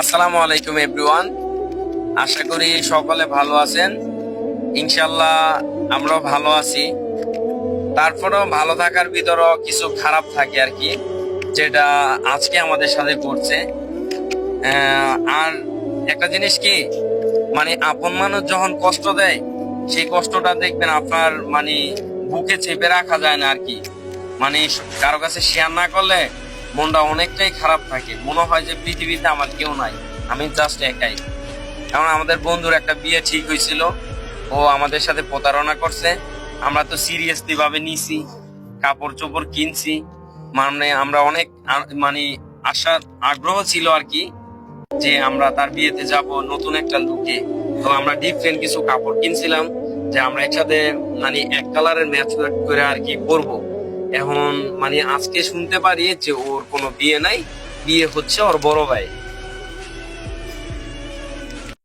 আসসালামু আলাইকুম এভরিওয়ান। আশা করি সকলে ভালো আছেন। ইনশাল্লাহ আমরাও ভালো আছি। তারপরেও ভালো থাকার ভিতরেও কিছু খারাপ থাকে আর কি, যেটা আজকে আমাদের সাথে করছে। আর একটা জিনিস কি, মানে আপন মানুষ যখন কষ্ট দেয়, সেই কষ্টটা দেখবেন আপনার মানে বুকে চেপে রাখা যায় না আর কি। মানে কারো কাছে শেয়ার না করলে মনটা অনেকটাই খারাপ থাকে, মনে হয় যে পৃথিবীতে আমার কেউ নাই, আমি জাস্ট একাই। কারণ আমাদের বন্ধুর একটা বিয়ে ঠিক হয়েছিল, ও আমাদের সাথে প্রতারণা করছে। আমরা তো সিরিয়াসলি ভাবে নিছি, কাপড় চোপড় কিনছি, মানে আমরা অনেক মানে আশার আগ্রহ ছিল আর কি, যে আমরা তার বিয়েতে যাব নতুন একটা লুকে। তো আমরা ডিফারেন্ট কিছু কাপড় কিনছিলাম, যে আমরা একসাথে মানে এক কালারের ম্যাচ করে আর কি পরবো। এখন মানে আজকে শুনতে পারি যে ওর কোনো বিয়ে নাই, বিয়ে হচ্ছে ওর বড় ভাই।